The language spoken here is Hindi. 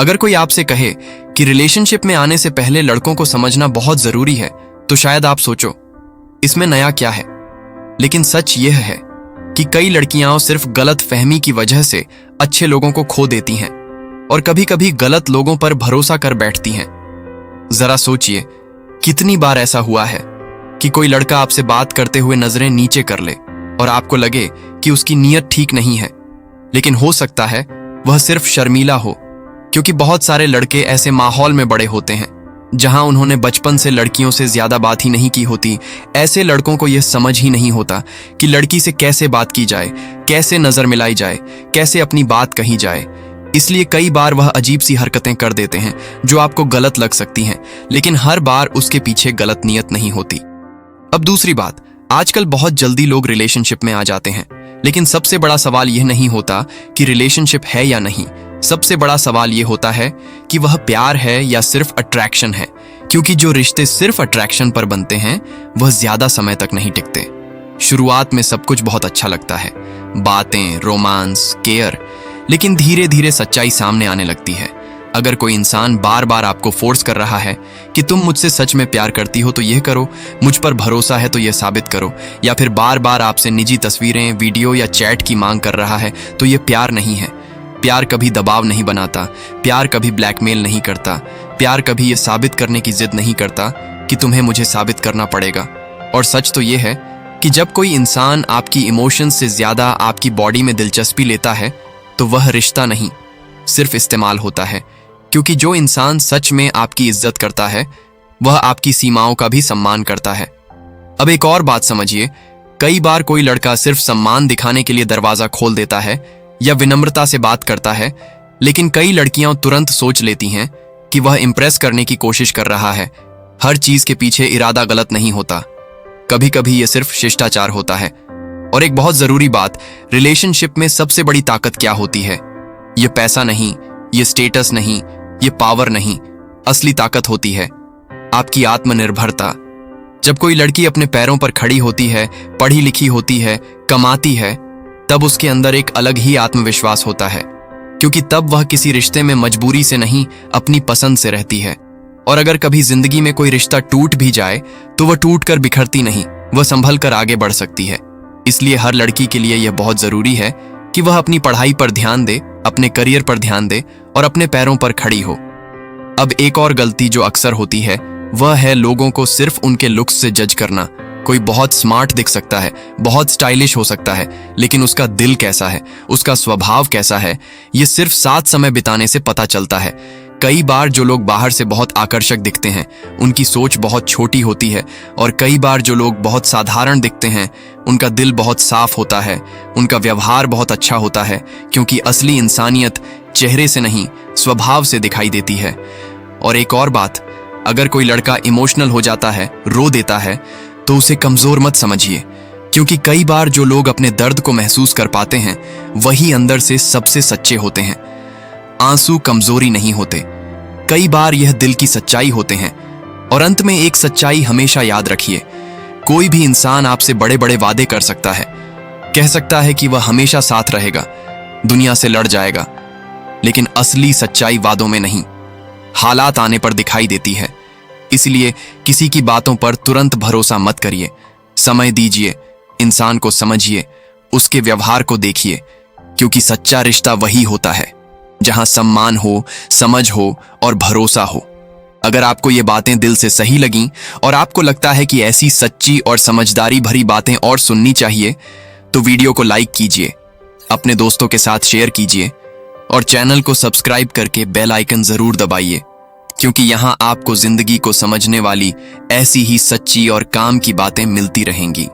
अगर कोई आपसे कहे कि रिलेशनशिप में आने से पहले लड़कों को समझना बहुत जरूरी है, तो शायद आप सोचो इसमें नया क्या है। लेकिन सच यह है कि कई लड़कियां सिर्फ गलत फहमी की वजह से अच्छे लोगों को खो देती हैं और कभी कभी गलत लोगों पर भरोसा कर बैठती हैं। जरा सोचिए, कितनी बार ऐसा हुआ है कि कोई लड़का आपसे बात करते हुए नजरें नीचे कर ले और आपको लगे कि उसकी नीयत ठीक नहीं है, लेकिन हो सकता है वह सिर्फ शर्मीला हो, क्योंकि बहुत सारे लड़के ऐसे माहौल में बड़े होते हैं जहां उन्होंने बचपन से लड़कियों से ज्यादा बात ही नहीं की होती। ऐसे लड़कों को यह समझ ही नहीं होता कि लड़की से कैसे बात की जाए, कैसे नजर मिलाई जाए, कैसे अपनी बात कही जाए। इसलिए कई बार वह अजीब सी हरकतें कर देते हैं जो आपको गलत लग सकती हैं, लेकिन हर बार उसके पीछे गलत नीयत नहीं होती। अब दूसरी बात, आजकल बहुत जल्दी लोग रिलेशनशिप में आ जाते हैं, लेकिन सबसे बड़ा सवाल यह नहीं होता कि रिलेशनशिप है या नहीं। सबसे बड़ा सवाल यह होता है कि वह प्यार है या सिर्फ अट्रैक्शन है, क्योंकि जो रिश्ते सिर्फ अट्रैक्शन पर बनते हैं वह ज्यादा समय तक नहीं टिकते। शुरुआत में सब कुछ बहुत अच्छा लगता है, बातें, रोमांस, केयर, लेकिन धीरे धीरे सच्चाई सामने आने लगती है। अगर कोई इंसान बार बार आपको फोर्स कर रहा है कि तुम मुझसे सच में प्यार करती हो तो यह करो, मुझ पर भरोसा है तो यह साबित करो, या फिर बार बार आपसे निजी तस्वीरें, वीडियो या चैट की मांग कर रहा है, तो यह प्यार नहीं है। प्यार कभी दबाव नहीं बनाता, प्यार कभी ब्लैकमेल नहीं करता, प्यार कभी यह साबित करने की जिद नहीं करता कि तुम्हें मुझे साबित करना पड़ेगा। और सच तो यह है कि जब कोई इंसान आपकी इमोशंस से ज्यादा आपकी बॉडी में दिलचस्पी लेता है तो वह रिश्ता नहीं, सिर्फ इस्तेमाल होता है। क्योंकि जो इंसान सच में आपकी इज्जत करता है वह आपकी सीमाओं का भी सम्मान करता है। अब एक और बात समझिए, कई बार कोई लड़का सिर्फ सम्मान दिखाने के लिए दरवाजा खोल देता है या विनम्रता से बात करता है, लेकिन कई लड़कियां तुरंत सोच लेती हैं कि वह इंप्रेस करने की कोशिश कर रहा है। हर चीज के पीछे इरादा गलत नहीं होता, कभी कभी यह सिर्फ शिष्टाचार होता है। और एक बहुत जरूरी बात, रिलेशनशिप में सबसे बड़ी ताकत क्या होती है? यह पैसा नहीं, यह स्टेटस नहीं, यह पावर नहीं। असली ताकत होती है आपकी आत्मनिर्भरता। जब कोई लड़की अपने पैरों पर खड़ी होती है, पढ़ी लिखी होती है, कमाती है, तब उसके अंदर एक अलग ही आत्मविश्वास होता है, क्योंकि तब वह किसी रिश्ते में मजबूरी से नहीं, अपनी पसंद से रहती है। और अगर कभी जिंदगी में कोई रिश्ता टूट भी जाए तो वह टूट कर बिखरती नहीं, वह संभल कर आगे बढ़ सकती है। इसलिए हर लड़की के लिए यह बहुत जरूरी है कि वह अपनी पढ़ाई पर ध्यान दे, अपने करियर पर ध्यान दे और अपने पैरों पर खड़ी हो। अब एक और गलती जो अक्सर होती है वह है लोगों को सिर्फ उनके लुक्स से जज करना। कोई बहुत स्मार्ट दिख सकता है, बहुत स्टाइलिश हो सकता है, लेकिन उसका दिल कैसा है, उसका स्वभाव कैसा है, यह सिर्फ साथ समय बिताने से पता चलता है। कई बार जो लोग बाहर से बहुत आकर्षक दिखते हैं उनकी सोच बहुत छोटी होती है, और कई बार जो लोग बहुत साधारण दिखते हैं उनका दिल बहुत साफ होता है, उनका व्यवहार बहुत अच्छा होता है, क्योंकि असली इंसानियत चेहरे से नहीं, स्वभाव से दिखाई देती है। और एक और बात, अगर कोई लड़का इमोशनल हो जाता है, रो देता है, तो उसे कमजोर मत समझिए, क्योंकि कई बार जो लोग अपने दर्द को महसूस कर पाते हैं वही अंदर से सबसे सच्चे होते हैं। आंसू कमजोरी नहीं होते, कई बार यह दिल की सच्चाई होते हैं। और अंत में एक सच्चाई हमेशा याद रखिए, कोई भी इंसान आपसे बड़े बड़े वादे कर सकता है, कह सकता है कि वह हमेशा साथ रहेगा, दुनिया से लड़ जाएगा, लेकिन असली सच्चाई वादों में नहीं, हालात आने पर दिखाई देती है। इसलिए किसी की बातों पर तुरंत भरोसा मत करिए, समय दीजिए, इंसान को समझिए, उसके व्यवहार को देखिए, क्योंकि सच्चा रिश्ता वही होता है जहां सम्मान हो, समझ हो और भरोसा हो। अगर आपको ये बातें दिल से सही लगीं और आपको लगता है कि ऐसी सच्ची और समझदारी भरी बातें और सुननी चाहिए, तो वीडियो को लाइक कीजिए, अपने दोस्तों के साथ शेयर कीजिए और चैनल को सब्सक्राइब करके बेल आइकन जरूर दबाइए, क्योंकि यहां आपको जिंदगी को समझने वाली ऐसी ही सच्ची और काम की बातें मिलती रहेंगी।